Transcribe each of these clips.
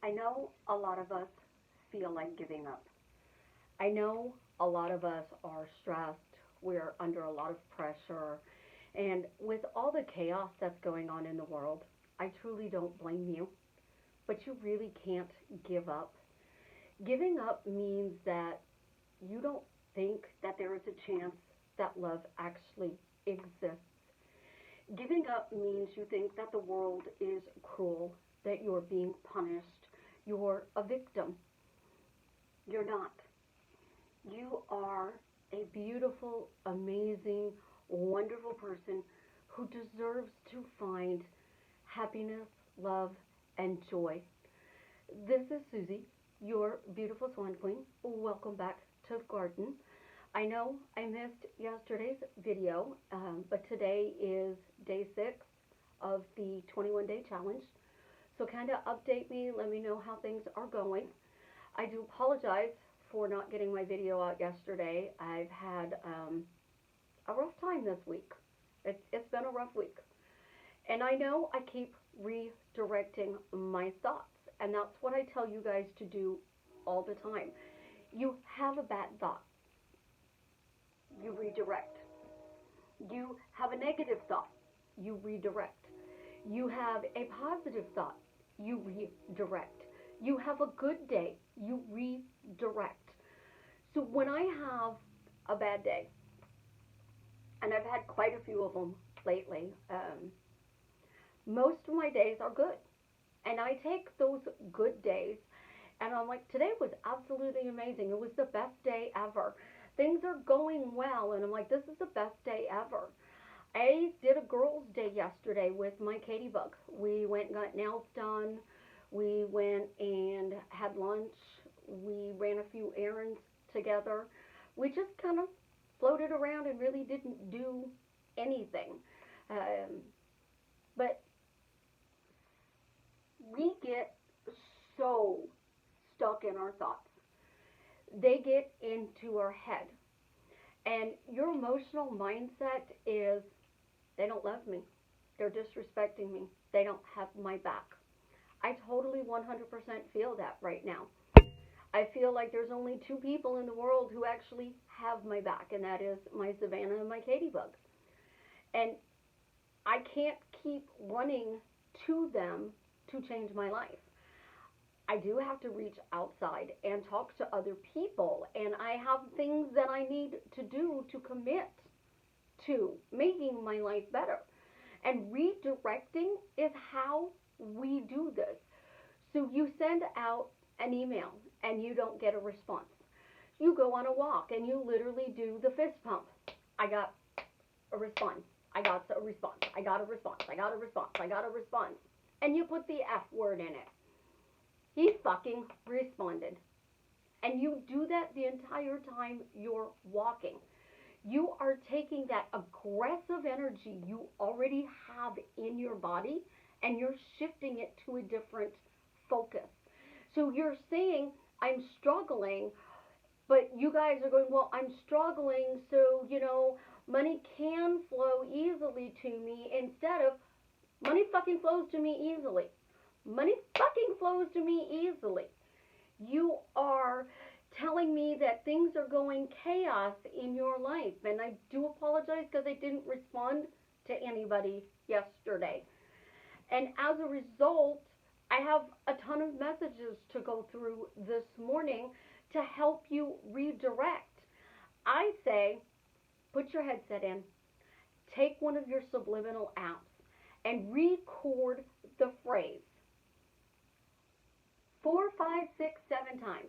I know a lot of us feel like giving up. I know a lot of us are stressed. We're under a lot of pressure. And with all the chaos that's going on in the world, I truly don't blame you. But you really can't give up. Giving up means that you don't think that there is a chance that love actually exists. Giving up means you think that the world is cruel, that you're being punished, you're a victim. You're not. You are a beautiful, amazing, wonderful person who deserves to find happiness, love, and joy. This is Susie, your beautiful swan queen. Welcome back to the garden. I know I missed yesterday's video, but today is day 6 of the 21-day challenge. So kind of update me, let me know how things are going. I do apologize for not getting my video out yesterday. I've had a rough time this week. It's been a rough week. And I know I keep redirecting my thoughts. And that's what I tell you guys to do all the time. You have a bad thought, you redirect. You have a negative thought, you redirect. You have a positive thought, you redirect. You have a good day, you redirect. So when I have a bad day, and I've had quite a few of them lately, most of my days are good. And I take those good days and I'm like, today was absolutely amazing. It was the best day ever. Things are going well. And I'm like, this is the best day ever. I did a girls' day yesterday with my Katie Bug. We went and got nails done. We went and had lunch. We ran a few errands together. We just kind of floated around and really didn't do anything. But we get so stuck in our thoughts. They get into our head. And your emotional mindset is, they don't love me. They're disrespecting me. They don't have my back. I totally 100% feel that right now. I feel like there's only two people in the world who actually have my back, and that is my Savannah and my Katie Bug. And I can't keep running to them to change my life. I do have to reach outside and talk to other people, and I have things that I need to do to commit to making my life better. And redirecting is how we do this. So you send out an email and you don't get a response. You go on a walk and you literally do the fist pump. I got a response. I got a response. I got a response. I got a response. I got a response. And you put the F word in it. He fucking responded. And you do that the entire time you're walking. You are taking that aggressive energy you already have in your body and you're shifting it to a different focus. So you're saying, I'm struggling, but you guys are going, well, I'm struggling, so, money can flow easily to me instead of money fucking flows to me easily. Money fucking flows to me easily. You are telling me that things are going chaos in your life. And I do apologize because I didn't respond to anybody yesterday. And as a result, I have a ton of messages to go through this morning to help you redirect. I say, put your headset in, take one of your subliminal apps, and record the phrase 4, 5, 6, 7 times.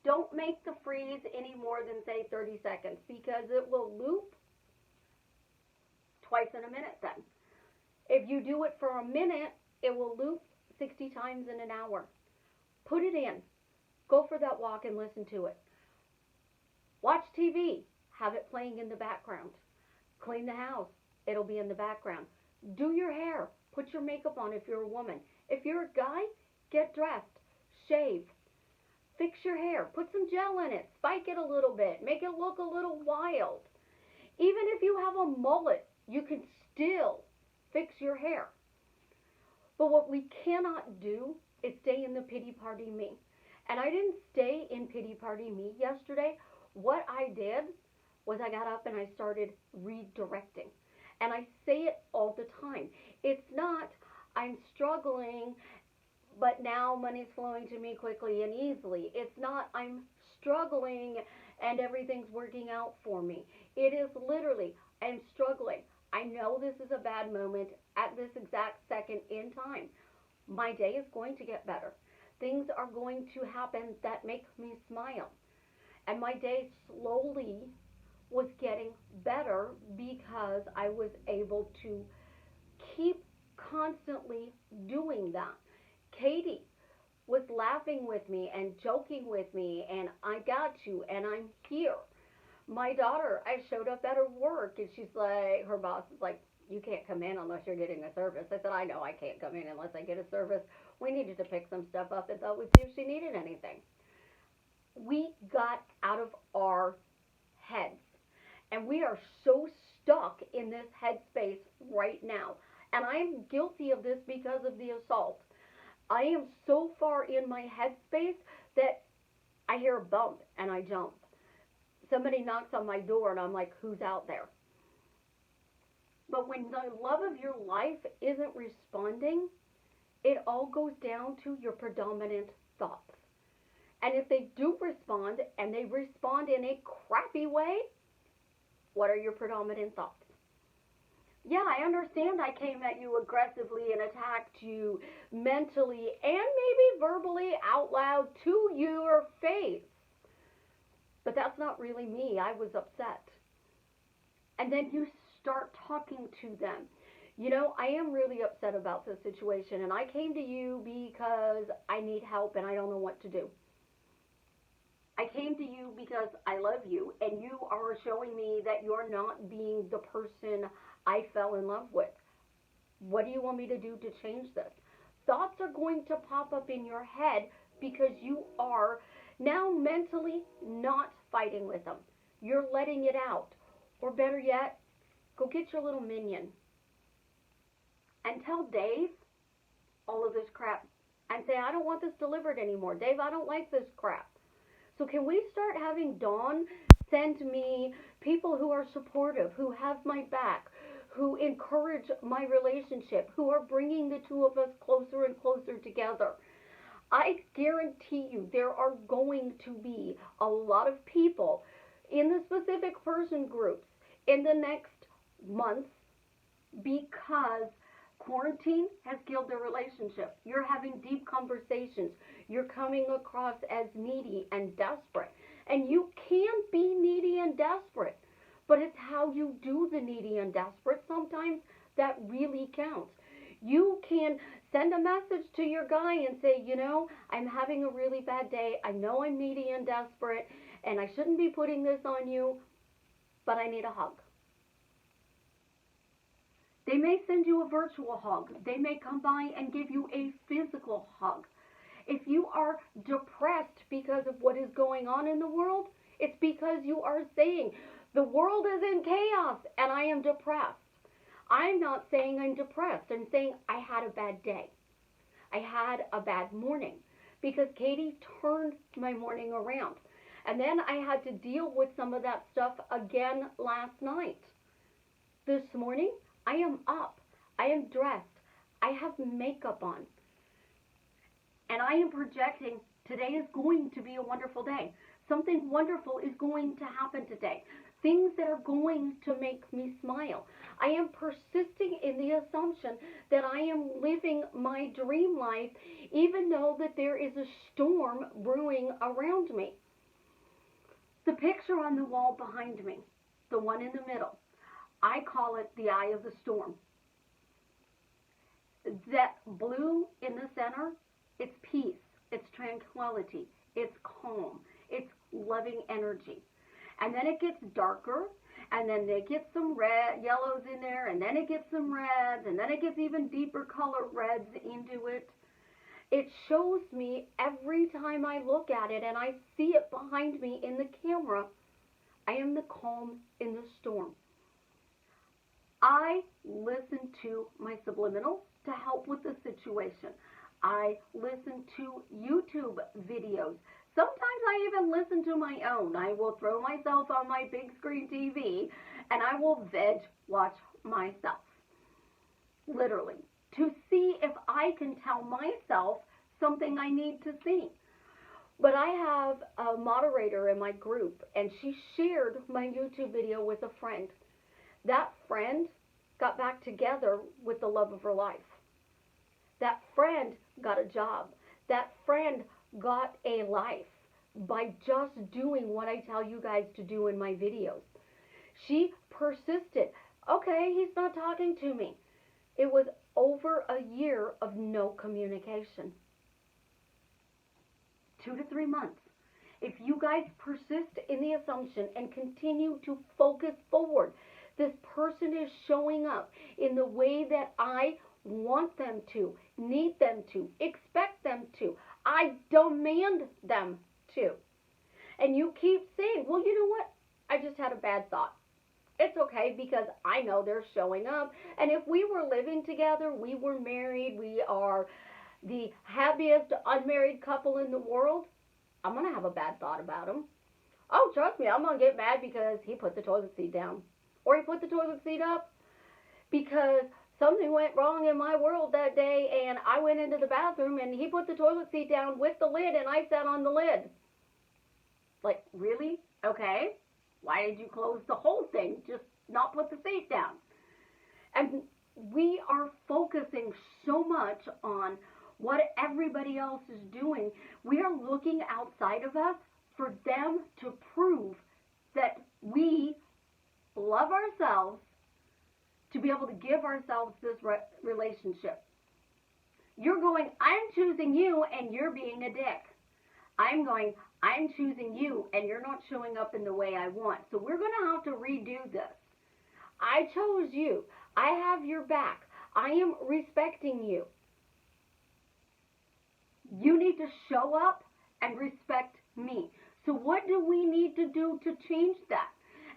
Don't make the freeze any more than, say, 30 seconds because it will loop twice in a minute then. If you do it for a minute, it will loop 60 times in an hour. Put it in. Go for that walk and listen to it. Watch TV. Have it playing in the background. Clean the house. It'll be in the background. Do your hair. Put your makeup on if you're a woman. If you're a guy, get dressed. Shave. Fix your hair. Put some gel in it. Spike it a little bit. Make it look a little wild. Even if you have a mullet, you can still fix your hair. But what we cannot do is stay in the pity party me. And I didn't stay in pity party me yesterday. What I did was I got up and I started redirecting. And I say it all the time. It's not, I'm struggling, but now money's flowing to me quickly and easily. It's not, I'm struggling and everything's working out for me. It is literally, I'm struggling. I know this is a bad moment at this exact second in time. My day is going to get better. Things are going to happen that make me smile. And my day slowly was getting better because I was able to keep constantly doing that. Katie was laughing with me and joking with me, and I got you, and I'm here. My daughter, I showed up at her work, and she's like, her boss is like, you can't come in unless you're getting a service. I said, I know I can't come in unless I get a service. We needed to pick some stuff up and thought we'd see if she needed anything. We got out of our heads, and we are so stuck in this headspace right now. And I am guilty of this because of the assault. I am so far in my headspace that I hear a bump and I jump. Somebody knocks on my door and I'm like, who's out there? But when the love of your life isn't responding, it all goes down to your predominant thoughts. And if they do respond and they respond in a crappy way, what are your predominant thoughts? Yeah, I understand I came at you aggressively and attacked you mentally and maybe verbally out loud to your face. But that's not really me. I was upset. And then you start talking to them. You know, I am really upset about this situation, and I came to you because I need help and I don't know what to do. I came to you because I love you, and you are showing me that you're not being the person I fell in love with. What do you want me to do to change this? Thoughts are going to pop up in your head because you are now mentally not fighting with them. You're letting it out. Or better yet, go get your little minion and tell Dave all of this crap and say, I don't want this delivered anymore. Dave, I don't like this crap. So can we start having Dawn send me people who are supportive, who have my back, who encourage my relationship, who are bringing the two of us closer and closer together? I guarantee you there are going to be a lot of people in the specific person groups in the next month because quarantine has killed their relationship. You're having deep conversations. You're coming across as needy and desperate. And you can be needy and desperate, but it's how you do the needy and desperate sometimes that really counts. You can send a message to your guy and say, you know, I'm having a really bad day. I know I'm needy and desperate, and I shouldn't be putting this on you, but I need a hug. They may send you a virtual hug. They may come by and give you a physical hug. If you are depressed because of what is going on in the world, it's because you are saying, the world is in chaos and I am depressed. I'm not saying I'm depressed. I'm saying I had a bad day. I had a bad morning because Katie turned my morning around. And then I had to deal with some of that stuff again last night. This morning, I am up. I am dressed. I have makeup on. And I am projecting today is going to be a wonderful day. Something wonderful is going to happen today. Things that are going to make me smile. I am persisting in the assumption that I am living my dream life even though that there is a storm brewing around me. The picture on the wall behind me, the one in the middle, I call it the eye of the storm. That blue in the center, it's peace, it's tranquility, it's calm, it's loving energy. And then it gets darker, and then it gets some red, yellows in there, and then it gets some reds, and then it gets even deeper color reds into it. It shows me every time I look at it and I see it behind me in the camera, I am the calm in the storm. I listen to my subliminals to help with the situation. I listen to YouTube videos. Sometimes I even listen to my own. I will throw myself on my big screen TV and I will veg watch myself. Literally. To see if I can tell myself something I need to see. But I have a moderator in my group and she shared my YouTube video with a friend. That friend got back together with the love of her life. That friend got a job. That friend got a life by just doing what I tell you guys to do in my videos. She persisted. Okay, he's not talking to me. It was over a year of no communication. 2 to 3 months. If you guys persist in the assumption and continue to focus forward, this person is showing up in the way that I want them to, need them to, expect them to. I demand them to. And you keep saying, well, you know what? I just had a bad thought. It's okay because I know they're showing up. And if we were living together, we were married, we are the happiest unmarried couple in the world, I'm going to have a bad thought about him. Oh, trust me, I'm going to get mad because he put the toilet seat down. Or he put the toilet seat up because something went wrong in my world that day and I went into the bathroom and he put the toilet seat down with the lid and I sat on the lid. Like, really? Okay. Why did you close the whole thing? Just not put the seat down. And we are focusing so much on what everybody else is doing. We are looking outside of us for them to prove that we love ourselves, to be able to give ourselves this relationship. You're going, I'm choosing you and you're being a dick. I'm going, I'm choosing you and you're not showing up in the way I want. So we're going to have to redo this. I chose you. I have your back. I am respecting you. You need to show up and respect me. So what do we need to do to change that?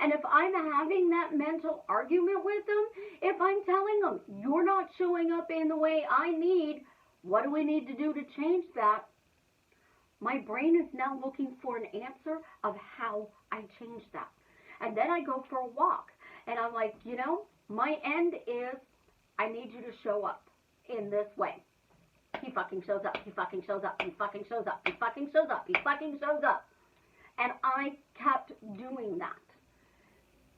And if I'm having that mental argument with them, if I'm telling them, you're not showing up in the way I need, what do we need to do to change that? My brain is now looking for an answer of how I change that. And then I go for a walk. And I'm like, you know, my end is I need you to show up in this way. He fucking shows up. He fucking shows up. He fucking shows up. He fucking shows up. He fucking shows up. And I kept doing that.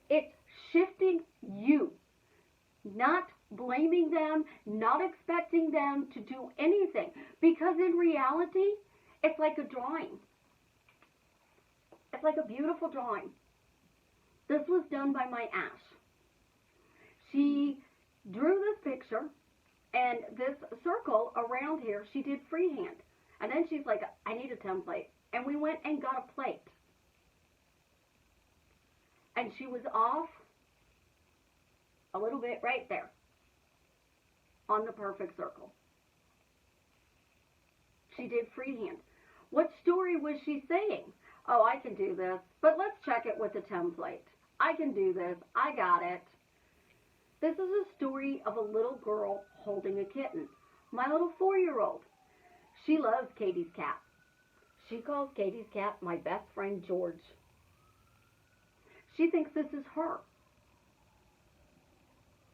It's shifting you, not blaming them, not expecting them to do anything. Because in reality, it's like a drawing. It's like a beautiful drawing. This was done by my Ash. She drew this picture and this circle around here, she did freehand. And then she's like, I need a template. And we went and got a plate. And she was off a little bit right there on the perfect circle. She did freehand. What story was she saying? Oh, I can do this, but let's check it with a template. I can do this. I got it. This is a story of a little girl holding a kitten. My little 4-year-old. She loves Katie's cat. She calls Katie's cat my best friend George. She thinks this is her.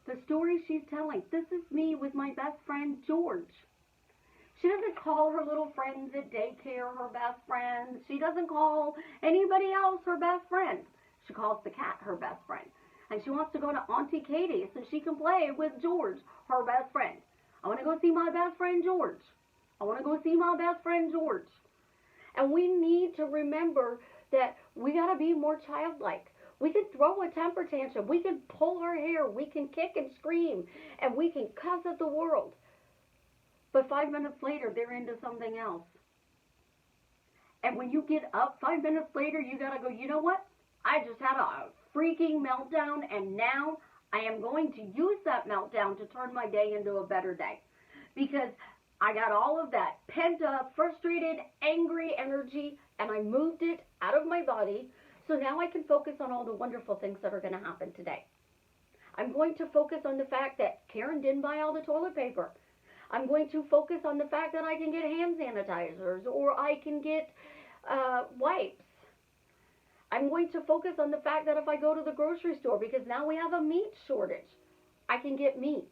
The story she's telling, this is me with my best friend George. She doesn't call her little friends at daycare her best friends. She doesn't call anybody else her best friend. She calls the cat her best friend. And she wants to go to Auntie Katie so she can play with George, her best friend. I want to go see my best friend George. I want to go see my best friend George. And we need to remember that we got to be more childlike. We can throw a temper tantrum. We can pull our hair. We can kick and scream. And we can cuss at the world. But 5 minutes later, they're into something else. And when you get up 5 minutes later, you got to go, you know what? I just had a freaking meltdown, and now I am going to use that meltdown to turn my day into a better day. Because I got all of that pent up, frustrated, angry energy, and I moved it out of my body. So now I can focus on all the wonderful things that are going to happen today. I'm going to focus on the fact that Karen didn't buy all the toilet paper. I'm going to focus on the fact that I can get hand sanitizers or I can get wipes. I'm going to focus on the fact that if I go to the grocery store, because now we have a meat shortage, I can get meat.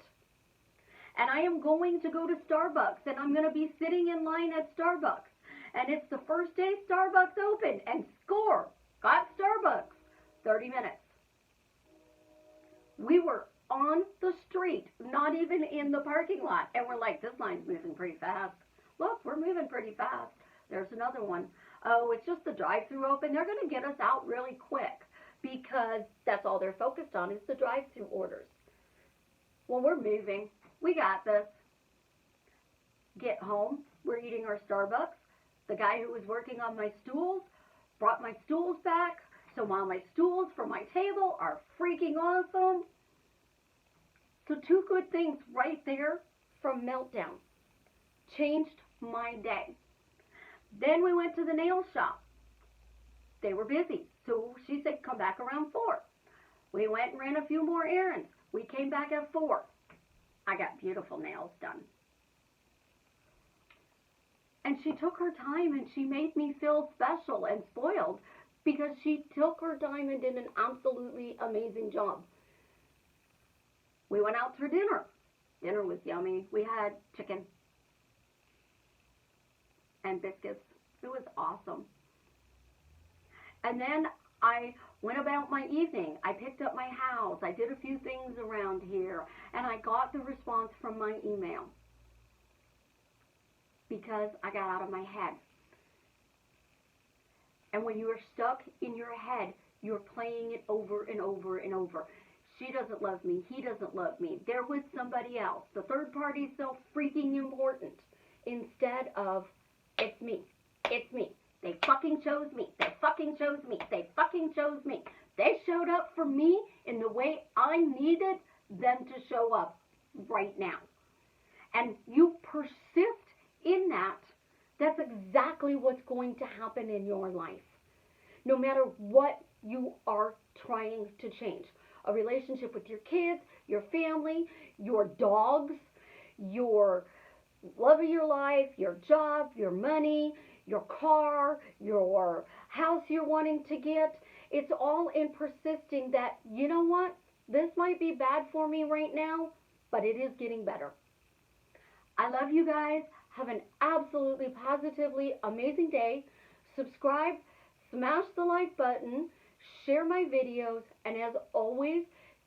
And I am going to go to Starbucks, and I'm going to be sitting in line at Starbucks. And it's the first day Starbucks opened, and score, got Starbucks, 30 minutes. We were on the street, not even in the parking lot, and we're like, this line's moving pretty fast. Look, we're moving pretty fast. There's another one. Oh, it's just the drive-through open. They're going to get us out really quick because that's all they're focused on is the drive-through orders. Well, we're moving. We got this. Get home. We're eating our Starbucks. The guy who was working on my stools brought my stools back. So while my stools for my table are freaking awesome. So two good things right there from Meltdown. Changed my day. Then we went to the nail shop. They were busy. So she said, come back around 4. We went and ran a few more errands. We came back at 4. I got beautiful nails done. And she took her time and she made me feel special and spoiled because she took her time and did an absolutely amazing job. We went out for dinner. Dinner was yummy. We had chicken and biscuits. It was awesome. And then I went about my evening. I picked up my house. I did a few things around here. And I got the response from my email because I got out of my head. And when you are stuck in your head, you're playing it over and over and over. She doesn't love me. He doesn't love me. They're with somebody else. The third party is so freaking important instead of it's me. It's me. They fucking chose me. They fucking chose me. They fucking chose me. They showed up for me in the way I needed them to show up right now. And you persist in that, that's exactly what's going to happen in your life. No matter what you are trying to change. A relationship with your kids, your family, your dogs, your love of your life, your job, your money, your car, your house you're wanting to get. It's all in persisting that, you know what, this might be bad for me right now, but it is getting better. I love you guys. Have an absolutely positively amazing day. Subscribe, smash the like button, share my videos, and as always,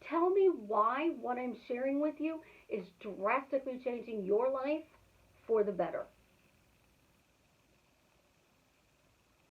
tell me why what I'm sharing with you is drastically changing your life for the better.